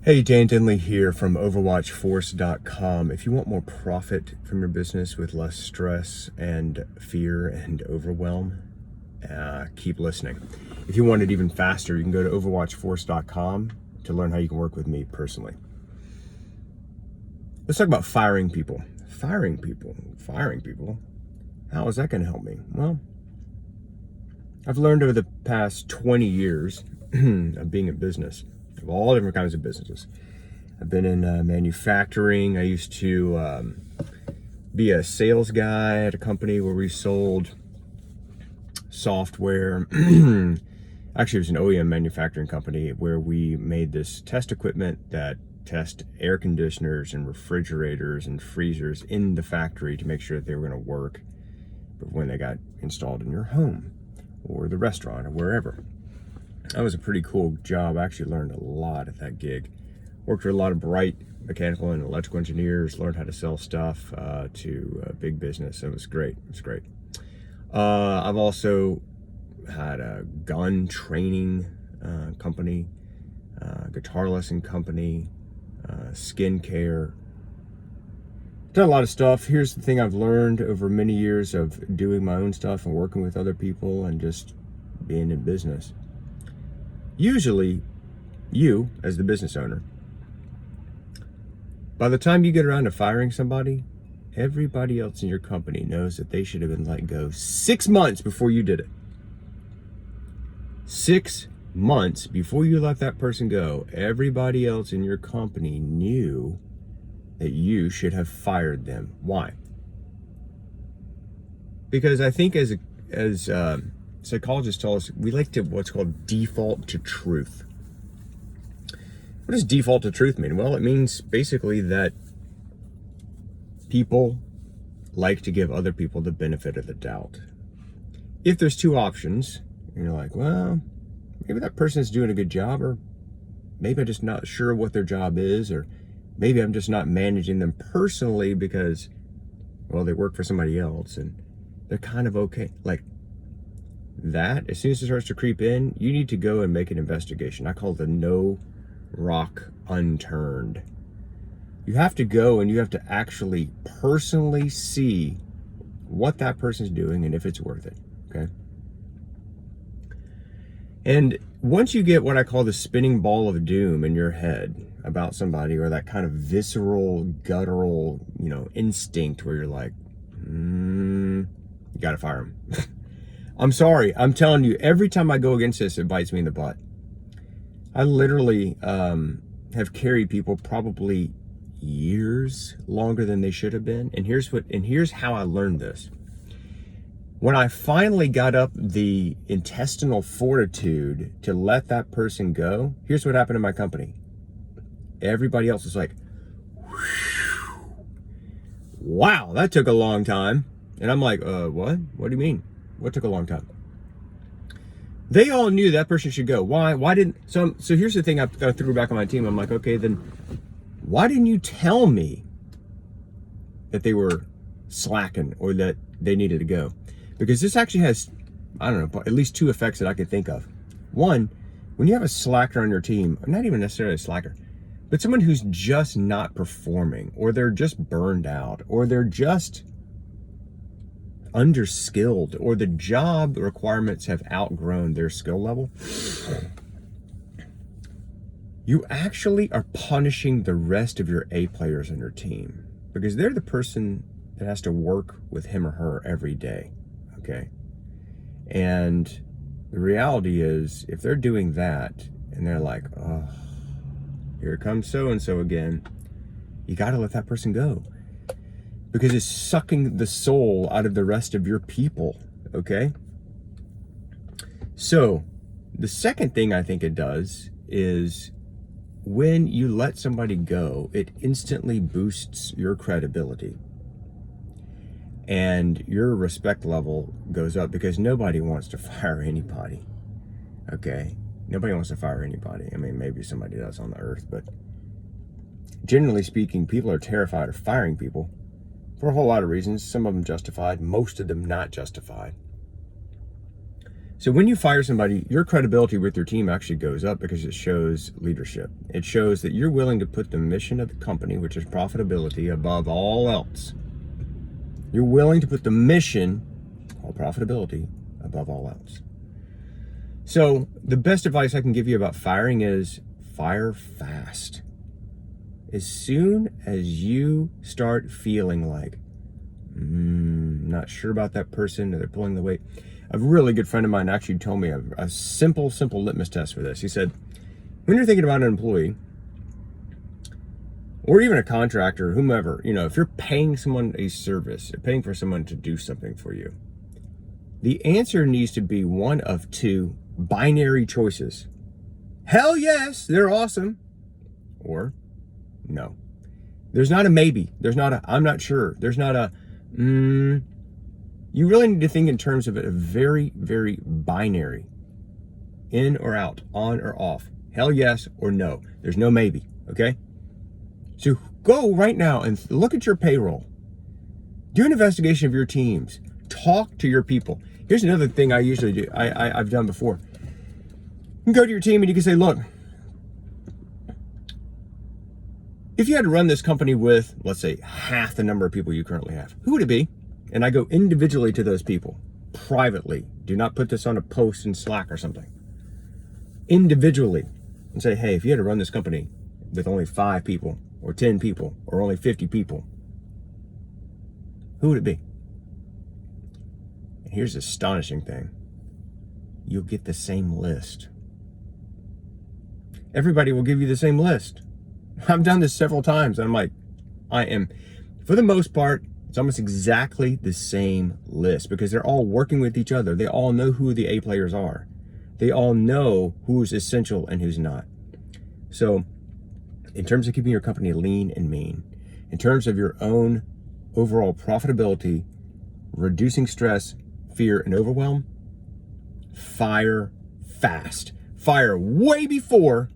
Hey, Dan Denley here from OverwatchForce.com. If you want more profit from your business with less stress and fear and overwhelm, keep listening. If you want it even faster, you can go to OverwatchForce.com to learn how you can work with me personally. Let's talk about firing people. Firing people. How is that going to help me? Well, I've learned over the past 20 years of being in business, of all different kinds of businesses. I've been in manufacturing. I used to be a sales guy at a company where we sold software. Actually, it was an OEM manufacturing company where we made this test equipment that test air conditioners and refrigerators and freezers in the factory to make sure that they were going to work when they got installed in your home or the restaurant or wherever. That was a pretty cool job. I actually learned a lot at that gig. Worked with a lot of bright mechanical and electrical engineers, learned how to sell stuff to big business. It was great. I've also had a gun training company, guitar lesson company, skincare. Done a lot of stuff. Here's the thing I've learned over many years of doing my own stuff and working with other people and just being in business. Usually, you, as the business owner, by the time you get around to firing somebody, everybody else in your company knows that they should have been let go 6 months before you did it. 6 months before you let that person go, everybody else in your company knew that you should have fired them. Why? Because I think as psychologists tell us, we like to what's called default to truth. What does default to truth mean? Well, it means basically that people like to give other people the benefit of the doubt. If there's two options, and you're like, well, maybe that person's doing a good job, or maybe I'm just not sure what their job is, or maybe I'm just not managing them personally because, well, they work for somebody else and they're kind of okay. Like that, as soon as it starts to creep in, you need to go and make an investigation. I call it the no rock unturned. You have to go and you have to actually personally see what that person's doing and if it's worth it, okay? And once you get what I call the spinning ball of doom in your head about somebody, or that kind of visceral, guttural, instinct where you're like, you gotta fire him. I'm sorry, I'm telling you, every time I go against this, it bites me in the butt. I literally have carried people probably years longer than they should have been. And here's how I learned this. When I finally got up the intestinal fortitude to let that person go, here's what happened in my company. Everybody else was like, wow, that took a long time. And I'm like, what? What do you mean? What took a long time? They all knew that person should go. Why? Why didn't? So here's the thing I threw back on my team. I'm like, okay, then why didn't you tell me that they were slacking or that they needed to go? Because this actually has, I don't know, at least two effects that I could think of. One, when you have a slacker on your team, not even necessarily a slacker, but someone who's just not performing, or they're just burned out, or they're just underskilled, or the job requirements have outgrown their skill level, you actually are punishing the rest of your A players on your team, because they're the person that has to work with him or her every day, okay? And the reality is, if they're doing that and they're like, oh, here comes so-and-so again, you got to let that person go, because it's sucking the soul out of the rest of your people, okay? So the second thing I think it does is when you let somebody go, it instantly boosts your credibility and your respect level goes up, because nobody wants to fire anybody, okay? Nobody wants to fire anybody. I mean, maybe somebody does on the earth, but generally speaking, people are terrified of firing people for a whole lot of reasons. Some of them justified, most of them not justified. So when you fire somebody, your credibility with your team actually goes up because it shows leadership. It shows that you're willing to put the mission of the company, which is profitability, above all else. You're willing to put the mission, called profitability, above all else. So the best advice I can give you about firing is fire fast. As soon as you start feeling like, not sure about that person, or they're pulling the weight. A really good friend of mine actually told me a simple litmus test for this. He said, when you're thinking about an employee, or even a contractor, whomever, if you're paying someone a service, you're paying for someone to do something for you, the answer needs to be one of two binary choices. Hell yes, they're awesome. Or no. There's not a maybe. There's not a I'm not sure. There's not a You really need to think in terms of it a very, very binary. In or out, on or off. Hell yes or no. There's no maybe, okay? So go right now and look at your payroll. Do an investigation of your teams. Talk to your people. Here's another thing I usually do. I've done before. You can go to your team and you can say, look, if you had to run this company with, let's say, half the number of people you currently have, who would it be? And I go individually to those people, privately. Do not put this on a post in Slack or something. Individually. And say, hey, if you had to run this company with only 5 people, or 10 people, or only 50 people, who would it be? And here's the astonishing thing. You'll get the same list. Everybody will give you the same list. I've done this several times, and I'm like, for the most part, it's almost exactly the same list because they're all working with each other. They all know who the A players are. They all know who's essential and who's not. So in terms of keeping your company lean and mean, in terms of your own overall profitability, reducing stress, fear, and overwhelm, fire fast. Fire way before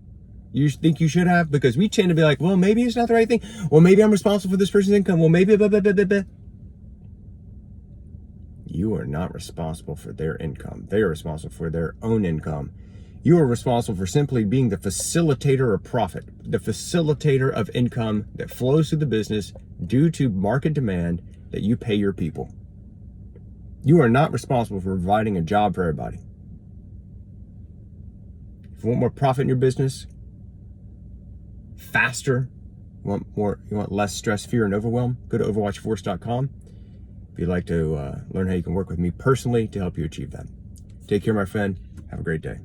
you think you should have, because we tend to be like, well, maybe it's not the right thing. Well, maybe I'm responsible for this person's income. Well, maybe blah, blah, blah, blah, blah. You are not responsible for their income. They are responsible for their own income. You are responsible for simply being the facilitator of profit, the facilitator of income that flows through the business due to market demand that you pay your people. You are not responsible for providing a job for everybody. If you want more profit in your business, faster, you want less stress, fear, and overwhelm, go to overwatchforce.com. If you'd like to learn how you can work with me personally to help you achieve that. Take care, my friend. Have a great day.